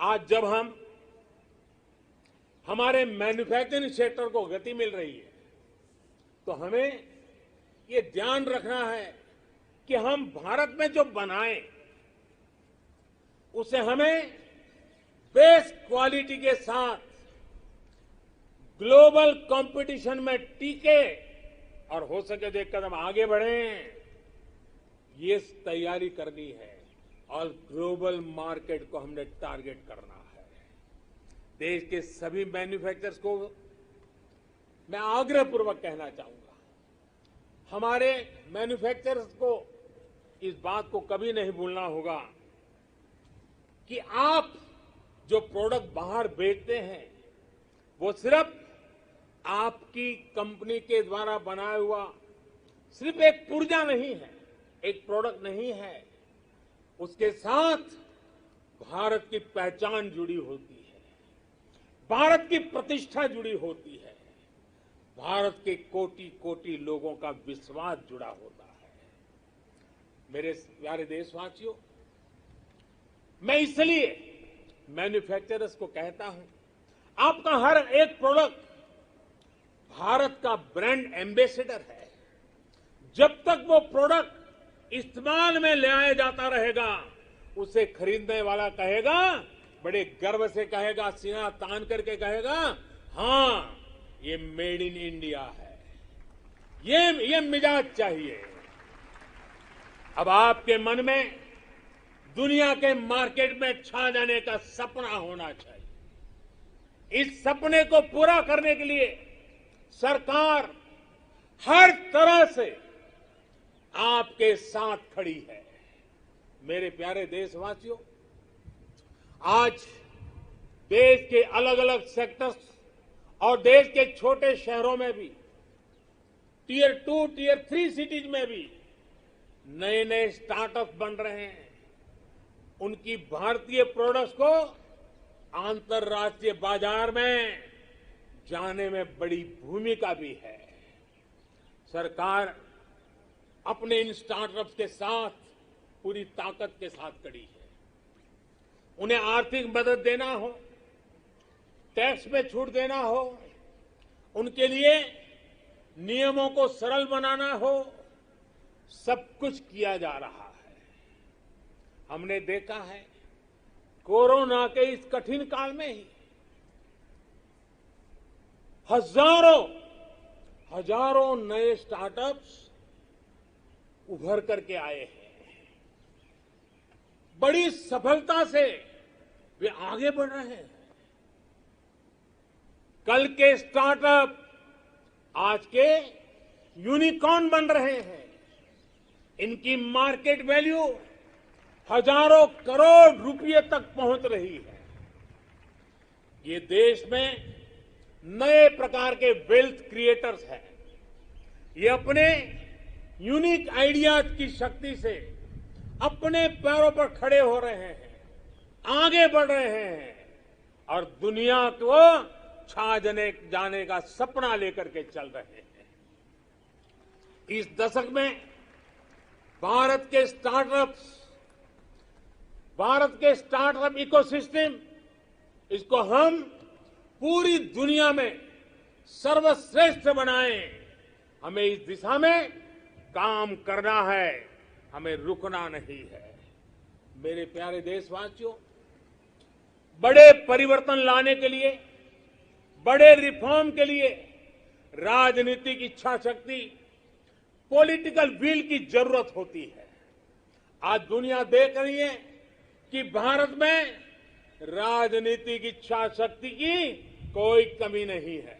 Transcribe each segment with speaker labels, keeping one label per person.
Speaker 1: आज जब हमारे मैन्युफैक्चरिंग सेक्टर को गति मिल रही है तो हमें ये ध्यान रखना है कि हम भारत में जो बनाएं उसे हमें बेस्ट क्वालिटी के साथ ग्लोबल कंपटीशन में टिके और हो सके तो एक कदम आगे बढ़ें, ये तैयारी करनी है और ग्लोबल मार्केट को हमने टारगेट करना है। देश के सभी मैन्युफैक्चरर्स को मैं आग्रहपूर्वक कहना चाहूंगा, हमारे मैन्युफैक्चरर्स को इस बात को कभी नहीं भूलना होगा कि आप जो प्रोडक्ट बाहर बेचते हैं वो सिर्फ आपकी कंपनी के द्वारा बनाया हुआ सिर्फ एक पुर्जा नहीं है, एक प्रोडक्ट नहीं है, उसके साथ भारत की पहचान जुड़ी होती है, भारत की प्रतिष्ठा जुड़ी होती है, भारत के कोटि कोटि लोगों का विश्वास जुड़ा होता है। मेरे प्यारे देशवासियों, मैं इसलिए मैन्युफैक्चरर्स को कहता हूं, आपका हर एक प्रोडक्ट भारत का ब्रांड एम्बेसडर है। जब तक वो प्रोडक्ट इस्तेमाल में ले आया जाता रहेगा, उसे खरीदने वाला कहेगा, बड़े गर्व से कहेगा, सीना तान करके कहेगा, हाँ ये मेड इन इंडिया है। ये मिजाज चाहिए। अब आपके मन में दुनिया के मार्केट में छा जाने का सपना होना चाहिए। इस सपने को पूरा करने के लिए सरकार हर तरह से आपके साथ खड़ी है। मेरे प्यारे देशवासियों, आज देश के अलग अलग सेक्टर्स और देश के छोटे शहरों में भी, टियर 2, टियर 3 सिटीज में भी नए नए स्टार्टअप बन रहे हैं। उनकी भारतीय प्रोडक्ट्स को अंतर्राष्ट्रीय बाजार में जाने में बड़ी भूमिका भी है। सरकार अपने इन स्टार्टअप्स के साथ पूरी ताकत के साथ खड़ी है। उन्हें आर्थिक मदद देना हो, टैक्स में छूट देना हो, उनके लिए नियमों को सरल बनाना हो, सब कुछ किया जा रहा है। हमने देखा है कोरोना के इस कठिन काल में ही हजारों नए स्टार्टअप्स उभर करके आए हैं। बड़ी सफलता से वे आगे बढ़ रहे हैं। कल के स्टार्टअप आज के यूनिकॉर्न बन रहे हैं। इनकी मार्केट वैल्यू हजारों करोड़ रुपए तक पहुंच रही है। ये देश में नए प्रकार के वेल्थ क्रिएटर्स हैं। ये अपने यूनिक आइडियाज की शक्ति से अपने पैरों पर खड़े हो रहे हैं, आगे बढ़ रहे हैं और दुनिया को छा जाने का सपना लेकर के चल रहे हैं। इस दशक में भारत के स्टार्टअप इकोसिस्टम, इसको हम पूरी दुनिया में सर्वश्रेष्ठ बनाएं। हमें इस दिशा में काम करना है, हमें रुकना नहीं है। मेरे प्यारे देशवासियों, बड़े परिवर्तन लाने के लिए, बड़े रिफॉर्म के लिए राजनीतिक इच्छा शक्ति, पॉलिटिकल विल की जरूरत होती है। आज दुनिया देख रही है कि भारत में राजनीतिक इच्छा शक्ति की कोई कमी नहीं है।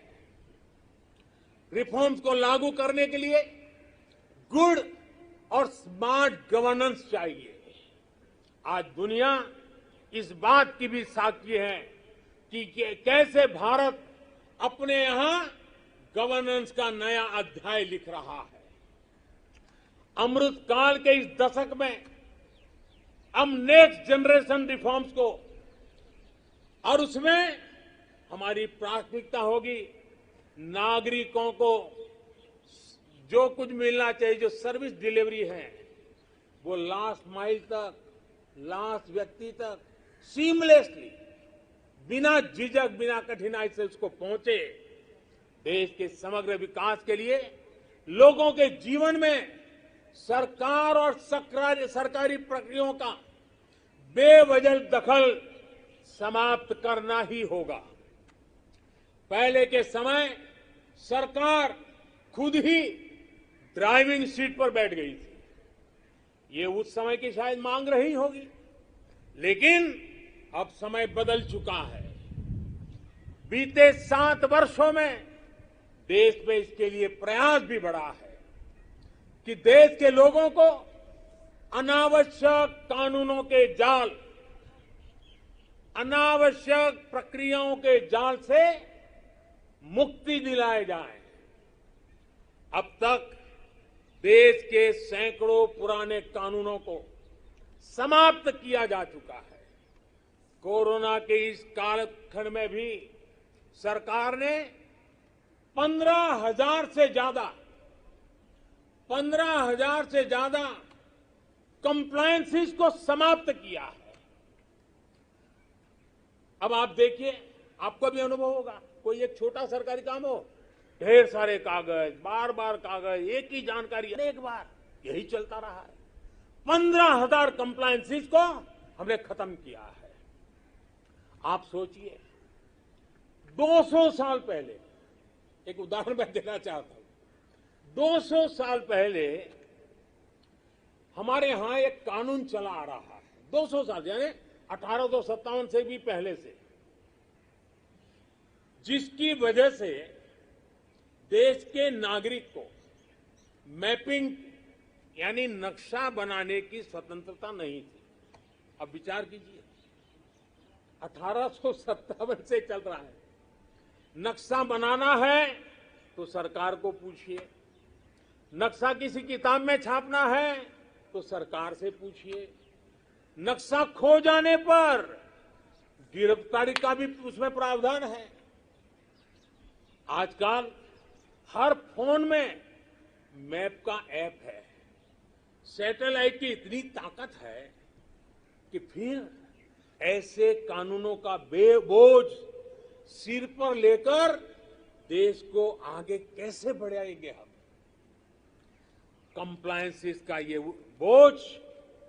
Speaker 1: रिफॉर्म्स को लागू करने के लिए गुड और स्मार्ट गवर्नेंस चाहिए। आज दुनिया इस बात की भी साक्षी है कि कैसे भारत अपने यहां गवर्नेंस का नया अध्याय लिख रहा है। अमृत काल के इस दशक में हम नेक्स्ट जनरेशन रिफॉर्म्स को, और उसमें हमारी प्राथमिकता होगी नागरिकों को जो कुछ मिलना चाहिए, जो सर्विस डिलीवरी है, वो लास्ट माइल तक, लास्ट व्यक्ति तक सीमलेसली बिना झिझक, बिना कठिनाई से उसको पहुंचे। देश के समग्र विकास के लिए लोगों के जीवन में सरकार और सरकारी प्रक्रियाओं का बेवजह दखल समाप्त करना ही होगा। पहले के समय सरकार खुद ही ड्राइविंग सीट पर बैठ गई थी। ये उस समय की शायद मांग रही होगी, लेकिन अब समय बदल चुका है। बीते 7 वर्षों में देश में इसके लिए प्रयास भी बढ़ा है कि देश के लोगों को अनावश्यक कानूनों के जाल, अनावश्यक प्रक्रियाओं के जाल से मुक्ति दिलाए जाए। अब तक देश के सैकड़ों पुराने कानूनों को समाप्त किया जा चुका है। कोरोना के इस कालखंड में भी सरकार ने 15,000 से ज्यादा कंप्लायंसेस को समाप्त किया है। अब आप देखिए, आपको भी अनुभव होगा, कोई एक छोटा सरकारी काम हो, ढेर सारे कागज, बार बार कागज, एक ही जानकारी अनेक बार, यही चलता रहा है। 15,000 कंप्लायंसेस को हमने खत्म किया है। आप सोचिए, 200 साल पहले, एक उदाहरण मैं देना चाहता हूं, 200 साल पहले हमारे यहां एक कानून चला आ रहा है। 200 साल यानी 1857 से भी पहले से, जिसकी वजह से देश के नागरिक को मैपिंग यानी नक्शा बनाने की स्वतंत्रता नहीं थी। अब विचार कीजिए, 1857 से चल रहा है। नक्शा बनाना है तो सरकार को पूछिए, नक्शा किसी किताब में छापना है तो सरकार से पूछिए, नक्शा खो जाने पर गिरफ्तारी का भी उसमें प्रावधान है। आजकल हर फोन में मैप का ऐप है। सैटेलाइट की इतनी ताकत है कि फिर ऐसे कानूनों का बोझ सिर पर लेकर देश को आगे कैसे बढ़ाएंगे हम। कंप्लायंसेस का ये बोझ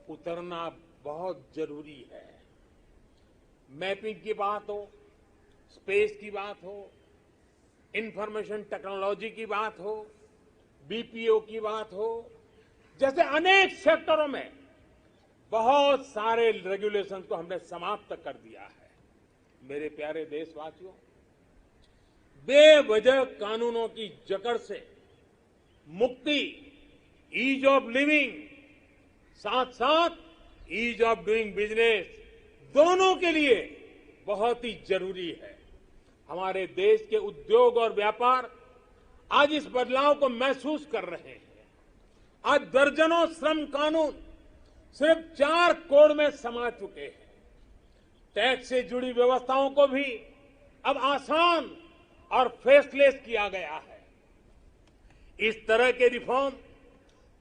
Speaker 1: उतरना बहुत जरूरी है। मैपिंग की बात हो, स्पेस की बात हो, इंफॉर्मेशन टेक्नोलॉजी की बात हो, बीपीओ की बात हो, जैसे अनेक सेक्टरों में बहुत सारे रेगुलेशन को हमने समाप्त कर दिया है। मेरे प्यारे देशवासियों, बेवजह कानूनों की जकड़ से मुक्ति, ईज ऑफ लिविंग, साथ साथ ईज ऑफ डूइंग बिजनेस, दोनों के लिए बहुत ही जरूरी है। हमारे देश के उद्योग और व्यापार आज इस बदलाव को महसूस कर रहे हैं। आज दर्जनों श्रम कानून सिर्फ 4 कोड में समा चुके हैं। टैक्स से जुड़ी व्यवस्थाओं को भी अब आसान और फेसलेस किया गया है। इस तरह के रिफॉर्म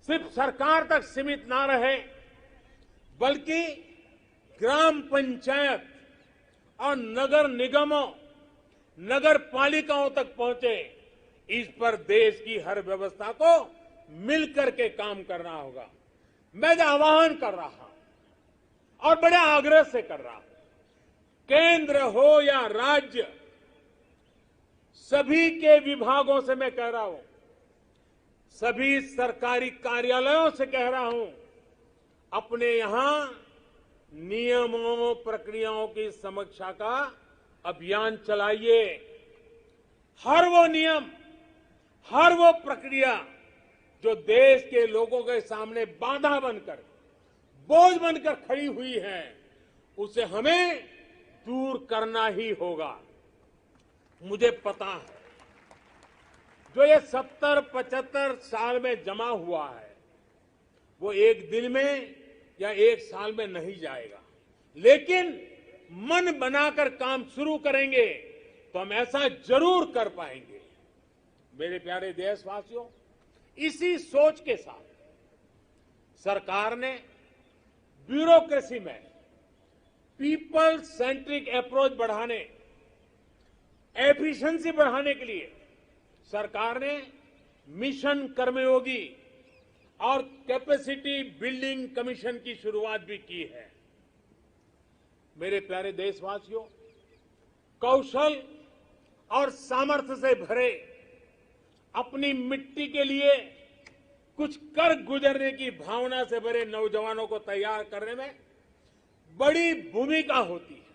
Speaker 1: सिर्फ सरकार तक सीमित ना रहे, बल्कि ग्राम पंचायत और नगर निगमों, नगर पालिकाओं तक पहुंचे। इस पर देश की हर व्यवस्था को मिलकर के काम करना होगा। मैं जो आह्वान कर रहा हूं और बड़े आग्रह से कर रहा हूं, केंद्र हो या राज्य, सभी के विभागों से मैं कह रहा हूं, सभी सरकारी कार्यालयों से कह रहा हूं, अपने यहां नियमों, प्रक्रियाओं की समीक्षा का अभियान चलाइए। हर वो नियम, हर वो प्रक्रिया जो देश के लोगों के सामने बाधा बनकर, बोझ बनकर खड़ी हुई है, उसे हमें दूर करना ही होगा। मुझे पता है, जो ये 70-75 साल में जमा हुआ है, वो एक दिन में या एक साल में नहीं जाएगा। लेकिन मन बनाकर काम शुरू करेंगे तो हम ऐसा जरूर कर पाएंगे। मेरे प्यारे देशवासियों, इसी सोच के साथ सरकार ने ब्यूरोक्रेसी में पीपल सेंट्रिक अप्रोच बढ़ाने, एफिशिएंसी बढ़ाने के लिए सरकार ने मिशन कर्मयोगी और कैपेसिटी बिल्डिंग कमीशन की शुरुआत भी की है। मेरे प्यारे देशवासियों, कौशल और सामर्थ्य से भरे अपनी मिट्टी के लिए कुछ कर गुजरने की भावना से भरे नौजवानों को तैयार करने में बड़ी भूमिका होती है।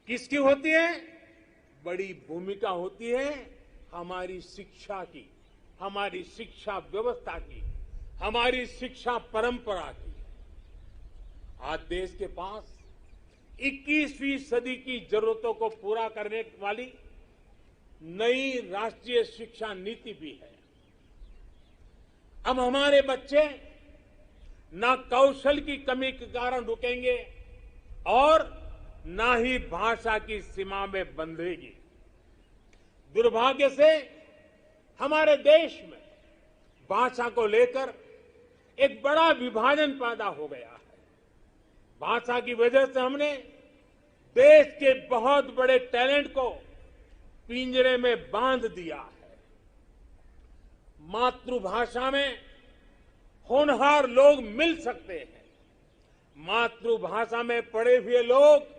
Speaker 1: किसकी होती है? बड़ी भूमिका होती है हमारी शिक्षा की, हमारी शिक्षा व्यवस्था की, हमारी शिक्षा परंपरा की। आज देश के पास 21वीं सदी की जरूरतों को पूरा करने वाली नई राष्ट्रीय शिक्षा नीति भी है। अब हमारे बच्चे न कौशल की कमी के कारण रुकेंगे और न ही भाषा की सीमा में बंधेगी। दुर्भाग्य से हमारे देश में भाषा को लेकर एक बड़ा विभाजन पैदा हो गया है। भाषा की वजह से हमने देश के बहुत बड़े टैलेंट को पिंजरे में बांध दिया है। मातृभाषा में होनहार लोग मिल सकते हैं। मातृभाषा में पढ़े हुए लोग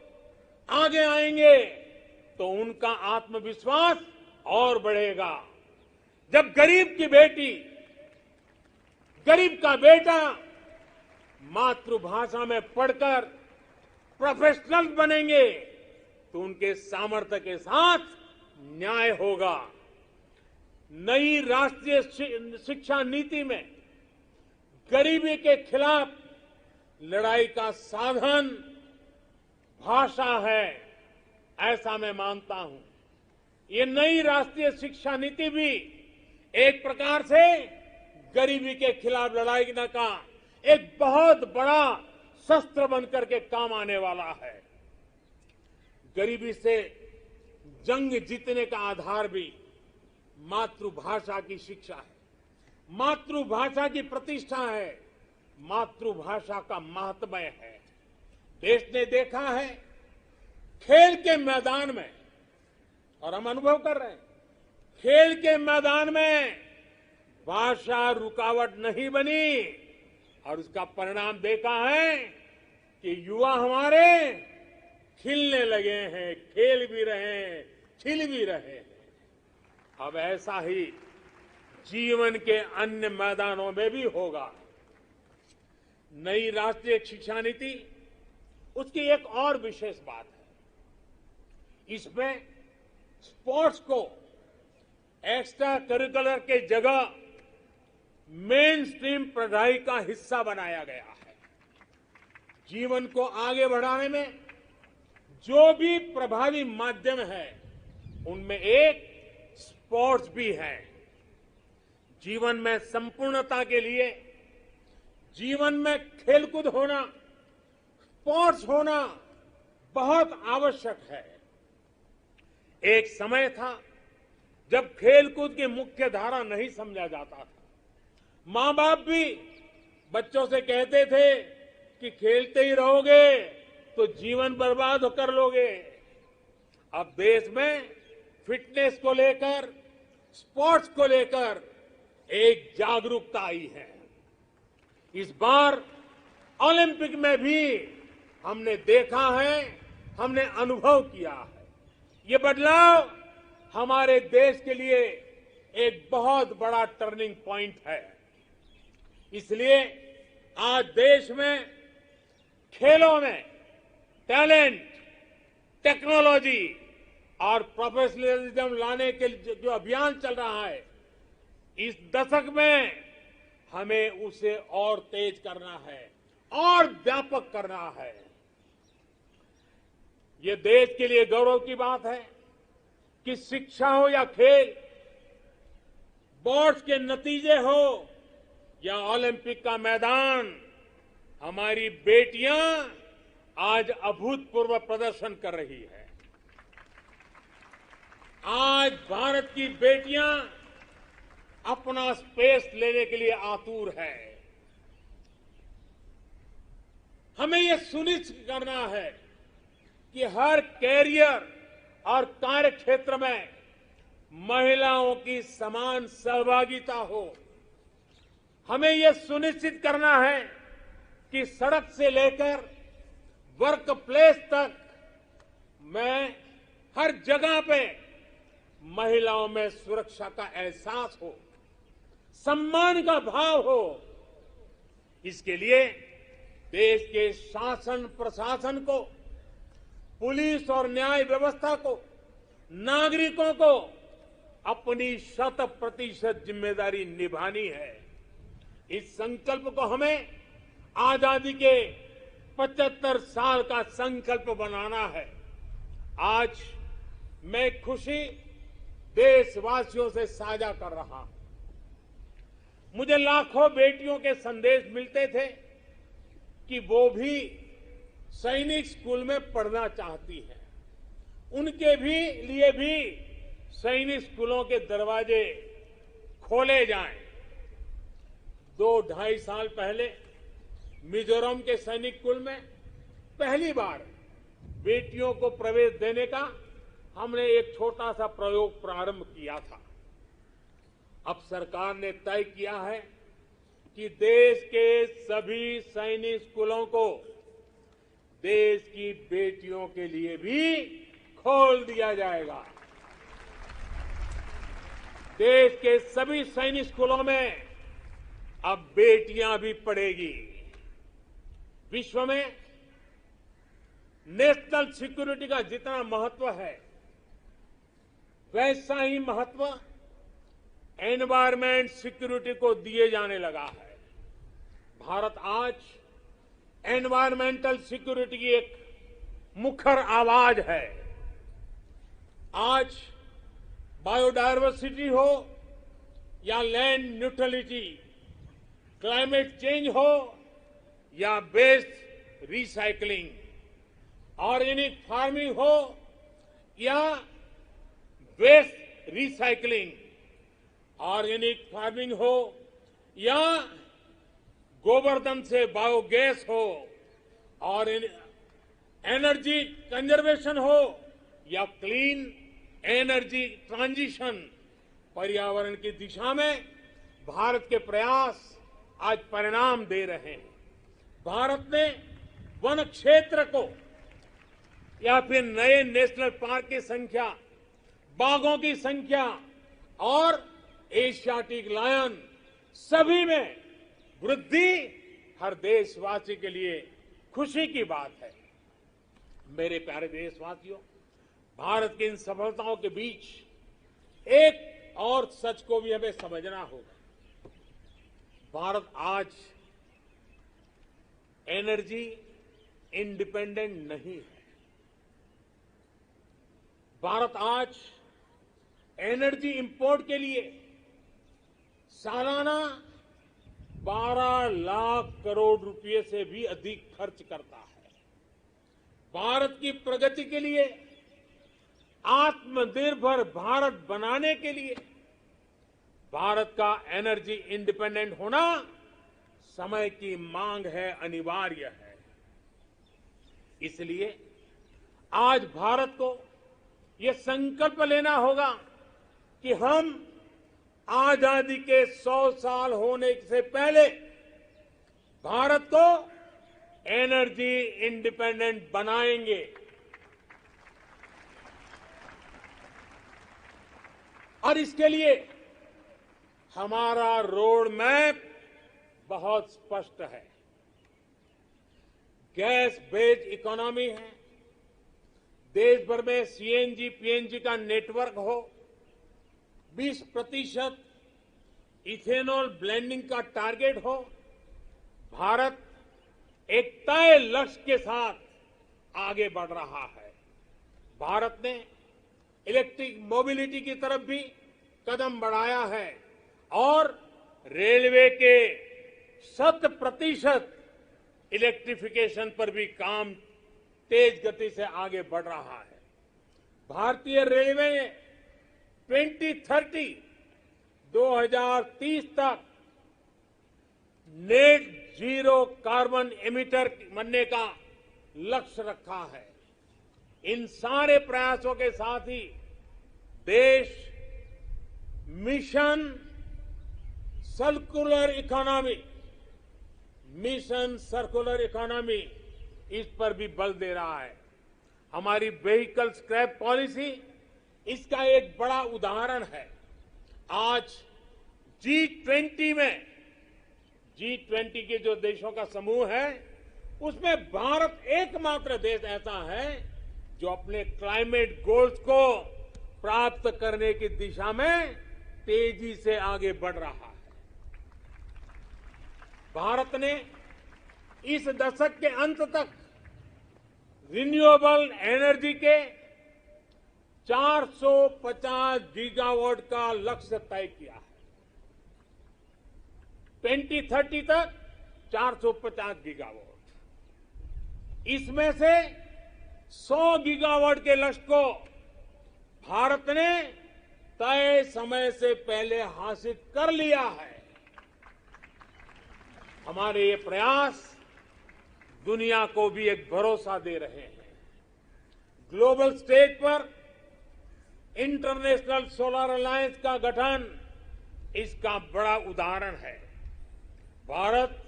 Speaker 1: आगे आएंगे तो उनका आत्मविश्वास और बढ़ेगा। जब गरीब की बेटी, गरीब का बेटा मातृभाषा में पढ़कर प्रोफेशनल बनेंगे तो उनके सामर्थ्य के साथ न्याय होगा। नई राष्ट्रीय शिक्षा नीति में गरीबी के खिलाफ लड़ाई का साधन भाषा है, ऐसा मैं मानता हूं। ये नई राष्ट्रीय शिक्षा नीति भी एक प्रकार से गरीबी के खिलाफ लड़ाई का एक बहुत बड़ा शस्त्र बनकर के काम आने वाला है। गरीबी से जंग जीतने का आधार भी मातृभाषा की शिक्षा है, मातृभाषा की प्रतिष्ठा है, मातृभाषा का महात्म्य है। देश ने देखा है खेल के मैदान में, और हम अनुभव कर रहे हैं, खेल के मैदान में भाषा रुकावट नहीं बनी और उसका परिणाम देखा है कि युवा हमारे खिलने लगे हैं, खेल भी रहे हैं, खिल भी रहे हैं। अब ऐसा ही जीवन के अन्य मैदानों में भी होगा। नई राष्ट्रीय शिक्षा नीति, उसकी एक और विशेष बात है, इसमें स्पोर्ट्स को एक्स्ट्रा करिकुलर के जगह मेन स्ट्रीम पढ़ाई का हिस्सा बनाया गया है। जीवन को आगे बढ़ाने में जो भी प्रभावी माध्यम है उनमें एक स्पोर्ट्स भी है। जीवन में संपूर्णता के लिए जीवन में खेलकूद होना, स्पोर्ट्स होना बहुत आवश्यक है। एक समय था जब खेलकूद की मुख्य धारा नहीं समझा जाता था। मां बाप भी बच्चों से कहते थे कि खेलते ही रहोगे तो जीवन बर्बाद कर लोगे। अब देश में फिटनेस को लेकर, स्पोर्ट्स को लेकर एक जागरूकता आई है। इस बार ओलंपिक में भी हमने देखा है, हमने अनुभव किया है। ये बदलाव हमारे देश के लिए एक बहुत बड़ा टर्निंग पॉइंट है। इसलिए आज देश में खेलों में टैलेंट, टेक्नोलॉजी और प्रोफेशनलिज्म लाने के जो अभियान चल रहा है, इस दशक में हमें उसे और तेज करना है और व्यापक करना है। ये देश के लिए गौरव की बात है कि शिक्षा हो या खेल, बोर्ड्स के नतीजे हो या ओलंपिक का मैदान, हमारी बेटियां आज अभूतपूर्व प्रदर्शन कर रही है। आज भारत की बेटियां अपना स्पेस लेने के लिए आतुर है। हमें यह सुनिश्चित करना है कि हर कैरियर और कार्य क्षेत्र में महिलाओं की समान सहभागिता हो। हमें यह सुनिश्चित करना है कि सड़क से लेकर वर्क प्लेस तक में हर जगह पे महिलाओं में सुरक्षा का एहसास हो, सम्मान का भाव हो। इसके लिए देश के शासन प्रशासन को, पुलिस और न्याय व्यवस्था को, नागरिकों को अपनी 100% जिम्मेदारी निभानी है। इस संकल्प को हमें आजादी के 75 साल का संकल्प बनाना है। आज मैं खुशी देशवासियों से साझा कर रहा हूं। मुझे लाखों बेटियों के संदेश मिलते थे कि वो भी सैनिक स्कूल में पढ़ना चाहती हैं। उनके लिए भी सैनिक स्कूलों के दरवाजे खोले जाएं। 2-2.5 साल पहले मिजोरम के सैनिक स्कूल में पहली बार बेटियों को प्रवेश देने का हमने एक छोटा सा प्रयोग प्रारंभ किया था। अब सरकार ने तय किया है कि देश के सभी सैनिक स्कूलों को देश की बेटियों के लिए भी खोल दिया जाएगा। देश के सभी सैनिक स्कूलों में अब बेटियां भी पढ़ेगी। विश्व में नेशनल सिक्योरिटी का जितना महत्व है, वैसा ही महत्व एनवायरमेंट सिक्योरिटी को दिए जाने लगा है। भारत आज एनवायरमेंटल सिक्योरिटी की एक मुखर आवाज है। आज बायोडायवर्सिटी हो या लैंड न्यूट्रलिटी, क्लाइमेट चेंज हो या वेस्ट रिसाइकलिंग, ऑर्गेनिक फार्मिंग हो या वेस्ट रिसाइकलिंग, ऑर्गेनिक फार्मिंग हो या गोवर्धन से बायोगैस हो, और एनर्जी कंजर्वेशन हो या क्लीन एनर्जी ट्रांजिशन, पर्यावरण की दिशा में भारत के प्रयास आज परिणाम दे रहे हैं। भारत ने वन क्षेत्र को या फिर नए नेशनल पार्क की संख्या, बाघों की संख्या और एशियाटिक लायन सभी में वृद्धि हर देशवासी के लिए खुशी की बात है। मेरे प्यारे देशवासियों, भारत की इन सफलताओं के बीच एक और सच को भी हमें समझना होगा। भारत आज एनर्जी इंडिपेंडेंट नहीं है। भारत आज एनर्जी इंपोर्ट के लिए सालाना 12 लाख करोड़ रुपए से भी अधिक खर्च करता है। भारत की प्रगति के लिए, आत्मनिर्भर भारत बनाने के लिए भारत का एनर्जी इंडिपेंडेंट होना समय की मांग है, अनिवार्य है। इसलिए आज भारत को ये संकल्प लेना होगा कि हम आजादी के 100 साल होने से पहले भारत को एनर्जी इंडिपेंडेंट बनाएंगे। और इसके लिए हमारा रोड मैप बहुत स्पष्ट है। गैस बेस्ड इकोनॉमी है, देश भर में सीएनजी पीएनजी का नेटवर्क हो, 20% इथेनॉल ब्लेंडिंग का टारगेट हो। भारत एक तय लक्ष्य के साथ आगे बढ़ रहा है। भारत ने इलेक्ट्रिक मोबिलिटी की तरफ भी कदम बढ़ाया है और रेलवे के 100% इलेक्ट्रिफिकेशन पर भी काम तेज गति से आगे बढ़ रहा है। भारतीय रेलवे ने 2030 तक नेट जीरो कार्बन एमिटर बनने का लक्ष्य रखा है। इन सारे प्रयासों के साथ ही देश मिशन सर्कुलर इकोनॉमी इस पर भी बल दे रहा है। हमारी व्हीकल स्क्रैप पॉलिसी इसका एक बड़ा उदाहरण है। आज G20 के जो देशों का समूह है उसमें भारत एकमात्र देश ऐसा है जो अपने क्लाइमेट गोल्स को प्राप्त करने की दिशा में तेजी से आगे बढ़ रहा है। भारत ने इस दशक के अंत तक रिन्यूएबल एनर्जी के 450 गीगावाट का लक्ष्य तय किया है। 2030 तक 450 गीगावाट। इसमें से 100 गीगावाट के लक्ष्य को भारत ने तय समय से पहले हासिल कर लिया है। हमारे ये प्रयास दुनिया को भी एक भरोसा दे रहे हैं। ग्लोबल स्टेज पर इंटरनेशनल सोलर अलायंस का गठन इसका बड़ा उदाहरण है। भारत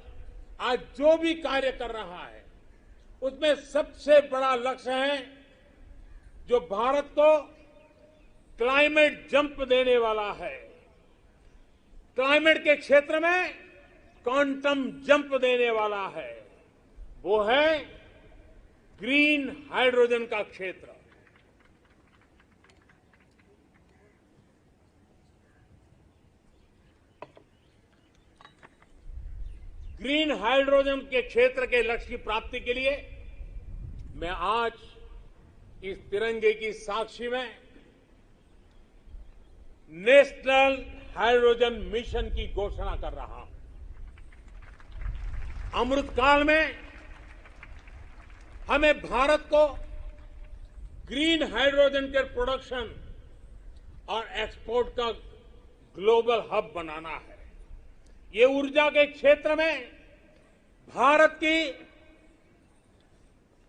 Speaker 1: आज जो भी कार्य कर रहा है उसमें सबसे बड़ा लक्ष्य है जो भारत को क्लाइमेट जंप देने वाला है। क्लाइमेट के क्षेत्र में क्वांटम जंप देने वाला है, वो है ग्रीन हाइड्रोजन का क्षेत्र। ग्रीन हाइड्रोजन के क्षेत्र के लक्ष्य की प्राप्ति के लिए मैं आज इस तिरंगे की साक्षी में नेशनल हाइड्रोजन मिशन की घोषणा कर रहा हूं। अमृतकाल में हमें भारत को ग्रीन हाइड्रोजन के प्रोडक्शन और एक्सपोर्ट का ग्लोबल हब बनाना है। ये ऊर्जा के क्षेत्र में भारत की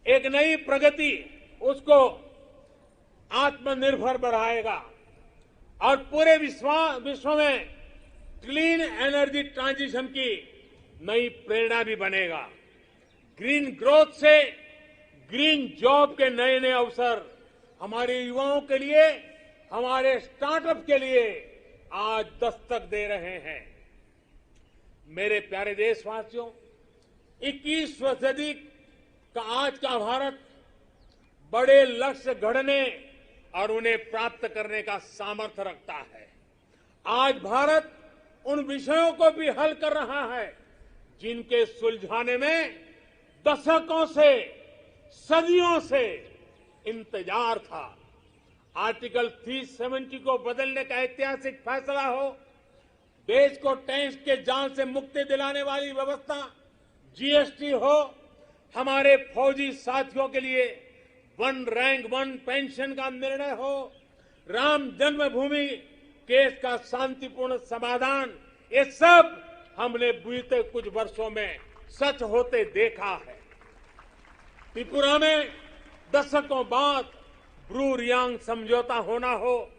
Speaker 1: एक नई प्रगति उसको आत्मनिर्भर बढ़ाएगा और पूरे विश्व में क्लीन एनर्जी ट्रांजिशन की नई प्रेरणा भी बनेगा। ग्रीन ग्रोथ से ग्रीन जॉब के नए नए अवसर हमारे युवाओं के लिए, हमारे स्टार्टअप के लिए आज दस्तक दे रहे हैं। मेरे प्यारे देशवासियों, 21वीं सदी का आज का भारत बड़े लक्ष्य गढ़ने और उन्हें प्राप्त करने का सामर्थ्य रखता है। आज भारत उन विषयों को भी हल कर रहा है जिनके सुलझाने में दशकों से, सदियों से इंतजार था। आर्टिकल 370 को बदलने का ऐतिहासिक फैसला हो, देश को टैक्स के जाल से मुक्ति दिलाने वाली व्यवस्था, जीएसटी हो, हमारे फौजी साथियों के लिए वन रैंक वन पेंशन का निर्णय हो, राम जन्मभूमि केस का शांतिपूर्ण समाधान, ये सब हमने बीते कुछ वर्षों में सच होते देखा है। त्रिपुरा में दशकों बाद ब्रू रियांग समझौता होना हो,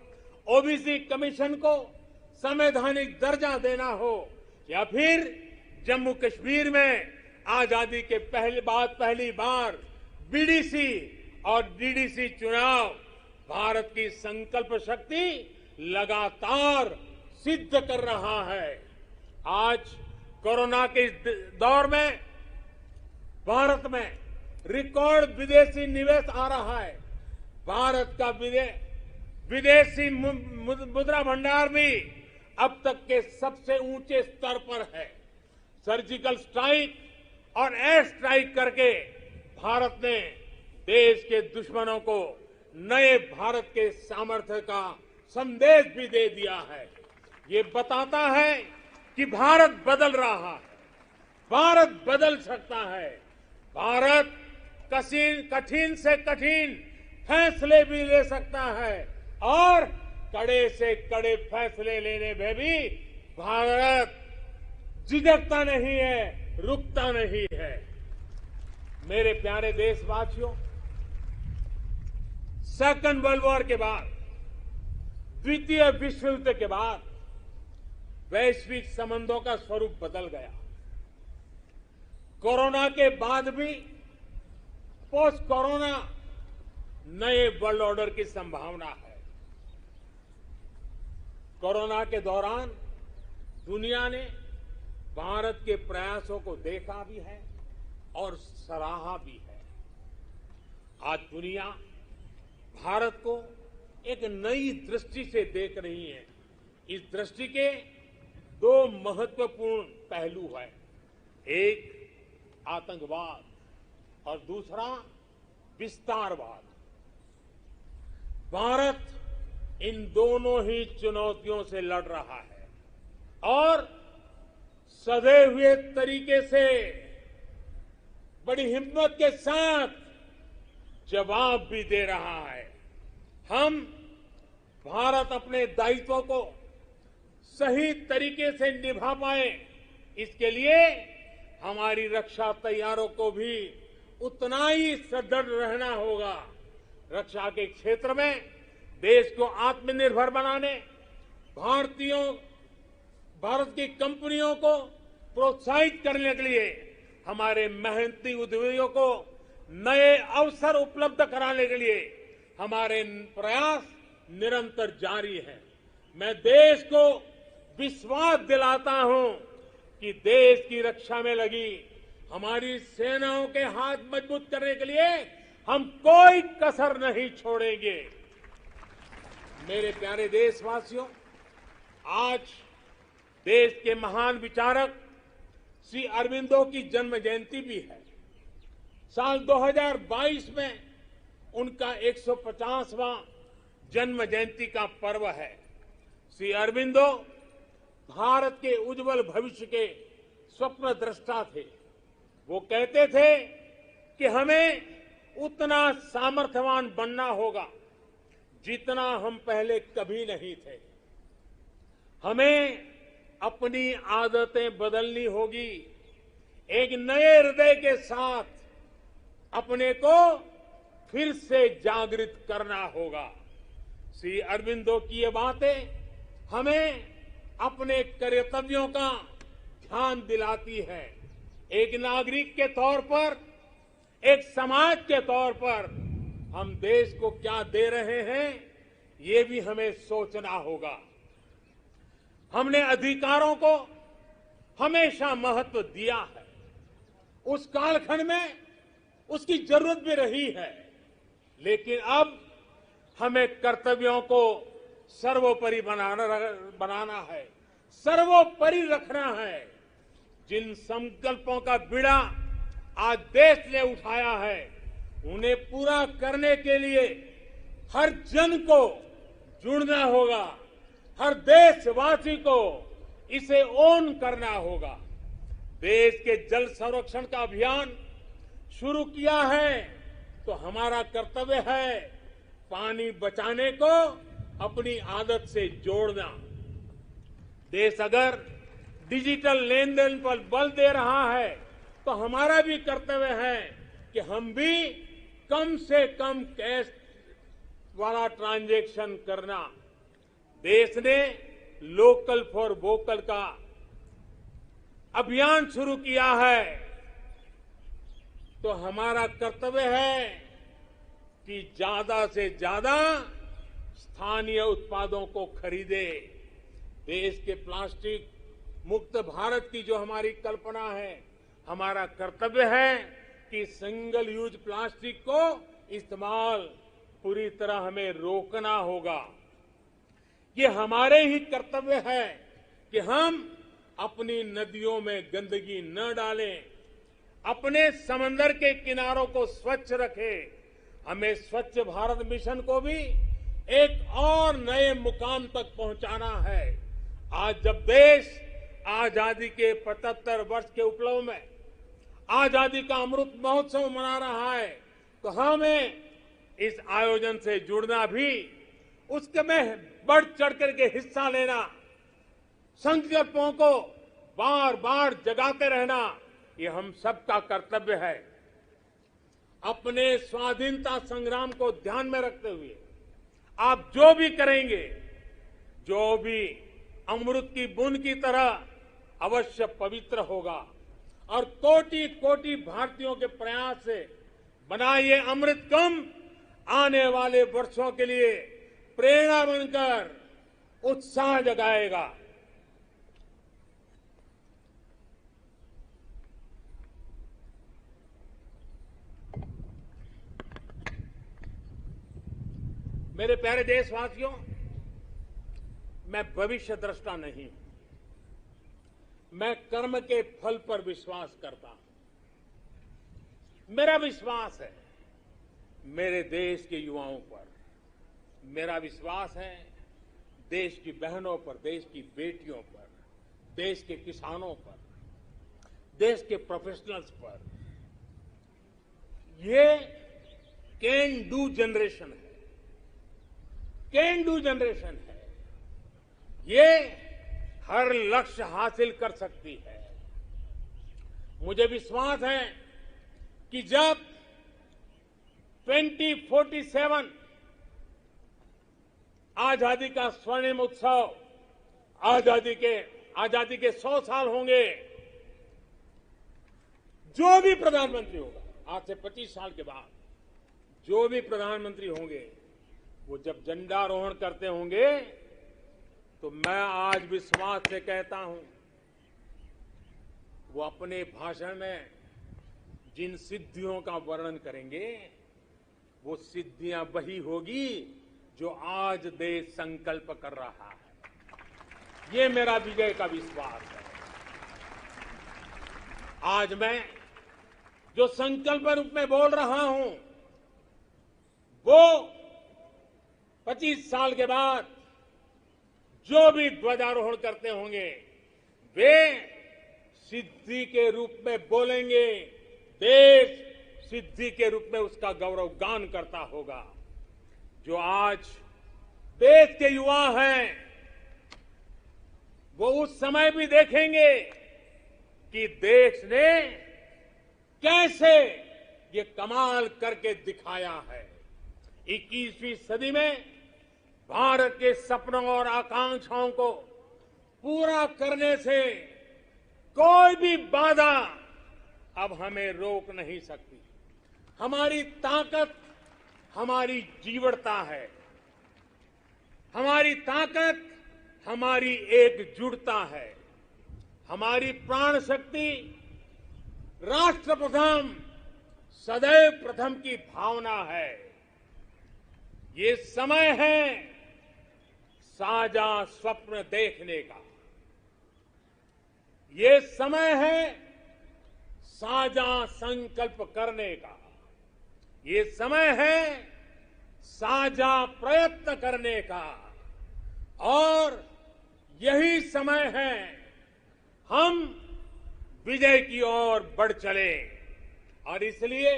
Speaker 1: ओबीसी कमीशन को संवैधानिक दर्जा देना हो, या फिर जम्मू कश्मीर में आजादी के पहली बार बीडीसी और डीडीसी चुनाव, भारत की संकल्प शक्ति लगातार सिद्ध कर रहा है। आज कोरोना के इस दौर में भारत में रिकॉर्ड विदेशी निवेश आ रहा है। भारत का विदेशी मुद्रा भंडार भी अब तक के सबसे ऊंचे स्तर पर है। सर्जिकल स्ट्राइक और एयर स्ट्राइक करके भारत ने देश के दुश्मनों को नए भारत के सामर्थ्य का संदेश भी दे दिया है। ये बताता है कि भारत बदल रहा है, भारत बदल सकता है। भारत कठिन से कठिन फैसले भी ले सकता है और कड़े से कड़े फैसले लेने में भी भारत झिझकता नहीं है, रुकता नहीं है। मेरे प्यारे देशवासियों, सेकंड वर्ल्ड वॉर के बाद, द्वितीय विश्व युद्ध के बाद वैश्विक संबंधों का स्वरूप बदल गया। कोरोना के बाद भी पोस्ट कोरोना नए वर्ल्ड ऑर्डर की संभावना है। कोरोना के दौरान दुनिया ने भारत के प्रयासों को देखा भी है और सराहा भी है। आज दुनिया भारत को एक नई दृष्टि से देख रही है। इस दृष्टि के दो महत्वपूर्ण पहलू हैं। एक आतंकवाद और दूसरा विस्तारवाद। भारत इन दोनों ही चुनौतियों से लड़ रहा है और सधे हुए तरीके से बड़ी हिम्मत के साथ जवाब भी दे रहा है। हम भारत अपने दायित्वों को सही तरीके से निभा पाए, इसके लिए हमारी रक्षा तैयारों को भी उतना ही सदृढ़ रहना होगा। रक्षा के क्षेत्र में देश को आत्मनिर्भर बनाने, भारत की कंपनियों को प्रोत्साहित करने के लिए हमारे मेहनती उद्यमियों को नए अवसर उपलब्ध कराने के लिए हमारे प्रयास निरंतर जारी हैं। मैं देश को विश्वास दिलाता हूं कि देश की रक्षा में लगी हमारी सेनाओं के हाथ मजबूत करने के लिए हम कोई कसर नहीं छोड़ेंगे। मेरे प्यारे देशवासियों, आज देश के महान विचारक श्री अरबिंदो की जन्म जयंती भी है। साल 2022 में उनका 150वां जन्म जयंती का पर्व है। श्री अरबिंदो भारत के उज्जवल भविष्य के स्वप्न दृष्टा थे। वो कहते थे कि हमें उतना सामर्थ्यवान बनना होगा जितना हम पहले कभी नहीं थे। हमें अपनी आदतें बदलनी होगी। एक नए हृदय के साथ अपने को फिर से जागृत करना होगा। श्री अरबिंदो की ये बातें हमें अपने कर्तव्यों का ध्यान दिलाती है। एक नागरिक के तौर पर, एक समाज के तौर पर हम देश को क्या दे रहे हैं, ये भी हमें सोचना होगा। हमने अधिकारों को हमेशा महत्व दिया है। उस कालखंड में उसकी जरूरत भी रही है, लेकिन अब हमें कर्तव्यों को सर्वोपरि बनाना है, सर्वोपरि रखना है। जिन संकल्पों का बीड़ा आज देश ने उठाया है, उन्हें पूरा करने के लिए हर जन को जुड़ना होगा, हर देशवासी को इसे ओन करना होगा। देश के जल संरक्षण का अभियान शुरू किया है तो हमारा कर्तव्य है पानी बचाने को अपनी आदत से जोड़ना। देश अगर डिजिटल लेन देन पर बल दे रहा है तो हमारा भी कर्तव्य है कि हम भी कम से कम कैश वाला ट्रांजैक्शन करना। देश ने लोकल फॉर वोकल का अभियान शुरू किया है तो हमारा कर्तव्य है कि ज्यादा से ज्यादा स्थानीय उत्पादों को खरीदे। देश के प्लास्टिक मुक्त भारत की जो हमारी कल्पना है, हमारा कर्तव्य है कि सिंगल यूज प्लास्टिक को इस्तेमाल पूरी तरह हमें रोकना होगा। ये हमारे ही कर्तव्य है कि हम अपनी नदियों में गंदगी न डालें, अपने समंदर के किनारों को स्वच्छ रखें। हमें स्वच्छ भारत मिशन को भी एक और नए मुकाम तक पहुंचाना है। आज जब देश आजादी के 75 वर्ष के उपलक्ष्य में आजादी का अमृत महोत्सव मना रहा है तो हमें इस आयोजन से जुड़ना भी, उसके में बढ़ चढ़ करके हिस्सा लेना, संकल्पों को बार बार जगाते रहना ये हम सबका कर्तव्य है। अपने स्वाधीनता संग्राम को ध्यान में रखते हुए आप जो भी करेंगे, जो भी अमृत की बूंद की तरह अवश्य पवित्र होगा और कोटि कोटि भारतीयों के प्रयास से बना ये अमृत कुंभ आने वाले वर्षों के लिए प्रेरणा बनकर उत्साह जगाएगा। मेरे प्यारे देशवासियों, मैं भविष्य दृष्टा नहीं हूं, मैं कर्म के फल पर विश्वास करता हूं। मेरा विश्वास है मेरे देश के युवाओं पर, मेरा विश्वास है देश की बहनों पर, देश की बेटियों पर, देश के किसानों पर, देश के प्रोफेशनल्स पर। ये कैन डू जनरेशन है, कैन डू जनरेशन है। ये हर लक्ष्य हासिल कर सकती है। मुझे विश्वास है कि जब 2047 आजादी का स्वर्णिम उत्सव, आजादी के 100 साल होंगे, जो भी प्रधानमंत्री होगा, आज से 25 साल के बाद जो भी प्रधानमंत्री होंगे, वो जब झंडारोहण करते होंगे, तो मैं आज विश्वास से कहता हूं, वो अपने भाषण में जिन सिद्धियों का वर्णन करेंगे, वो सिद्धियां वही होगी जो आज देश संकल्प कर रहा है। ये मेरा विजय का विश्वास है। आज मैं जो संकल्प रूप में बोल रहा हूं, वो 25 साल के बाद जो भी ध्वजारोहण करते होंगे, वे सिद्धि के रूप में बोलेंगे। देश सिद्धि के रूप में उसका गौरव गान करता होगा। जो आज देश के युवा हैं, वो उस समय भी देखेंगे कि देश ने कैसे ये कमाल करके दिखाया है। 21वीं सदी में भारत के सपनों और आकांक्षाओं को पूरा करने से कोई भी बाधा अब हमें रोक नहीं सकती। हमारी ताकत हमारी जीवटता है, हमारी ताकत हमारी एकजुटता है, हमारी प्राण शक्ति राष्ट्र प्रथम, सदैव प्रथम की भावना है। ये समय है साझा स्वप्न देखने का, ये समय है साझा संकल्प करने का, ये समय है साझा प्रयत्न करने का, और यही समय है हम विजय की ओर बढ़ चले। और इसलिए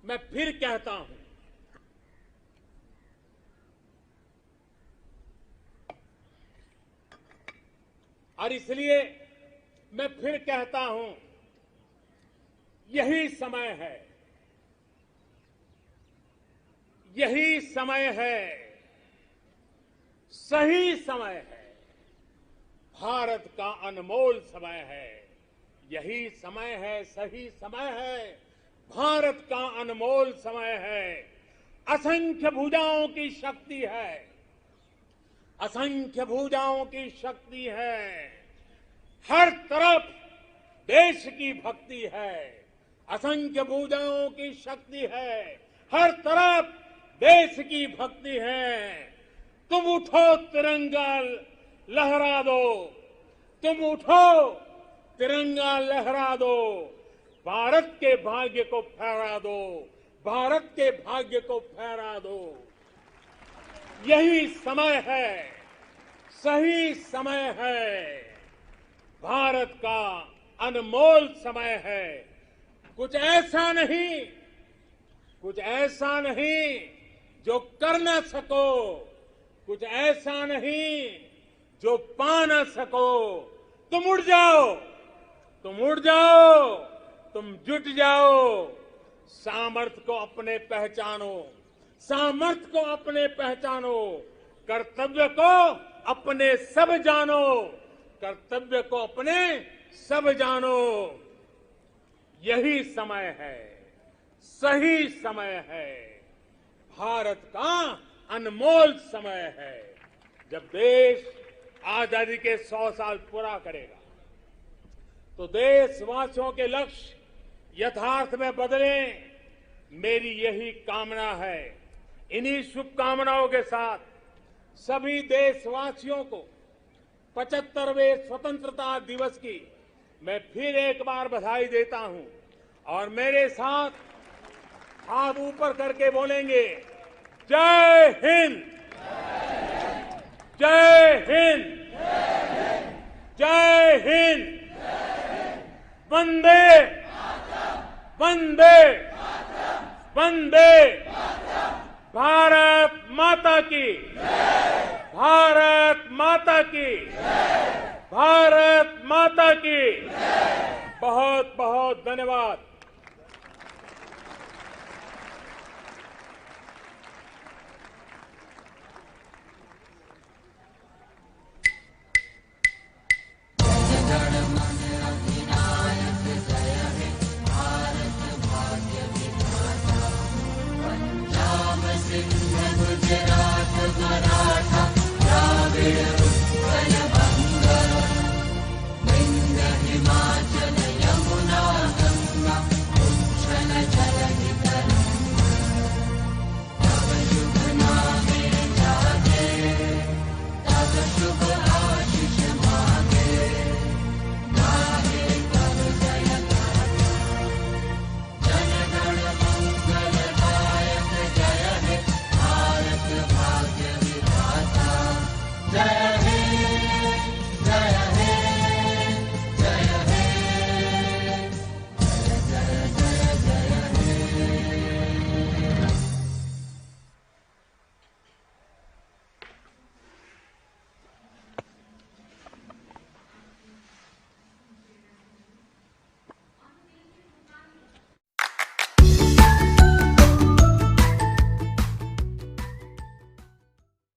Speaker 1: मैं फिर कहता हूं, यही समय है, यही समय है, सही समय है, भारत का अनमोल समय है। यही समय है, सही समय है, भारत का अनमोल समय है। असंख्य भुजाओं की शक्ति है, असंख्य भुजाओं की शक्ति है। हर तरफ देश की भक्ति है, असंख्य भुजाओं की शक्ति है, हर तरफ देश की भक्ति है। तुम उठो तिरंगा लहरा दो, तुम उठो तिरंगा लहरा दो, भारत के भाग्य को फहरा दो, भारत के भाग्य को फहरा दो। यही समय है, सही समय है, भारत का अनमोल समय है। कुछ ऐसा नहीं, कुछ ऐसा नहीं जो कर न सको, कुछ ऐसा नहीं जो पा न सको, तुम उठ जाओ, तुम उठ जाओ, तुम जुट जाओ, सामर्थ्य को अपने पहचानो, सामर्थ्य को अपने पहचानो, कर्तव्य को अपने सब जानो, कर्तव्य को अपने सब जानो। यही समय है, सही समय है, भारत का अनमोल समय है। जब देश आजादी के 100 साल पूरा करेगा तो देशवासियों के लक्ष्य यथार्थ में बदले, मेरी यही कामना है। इन्हीं शुभकामनाओं के साथ सभी देशवासियों को 75वें स्वतंत्रता दिवस की मैं फिर एक बार बधाई देता हूं और मेरे साथ हाथ ऊपर करके बोलेंगे, जय हिंद, जय हिंद, जय हिंद, वंदे वंदे वंदे, भारत माता की, भारत माता की, भारत माता की। बहुत बहुत धन्यवाद।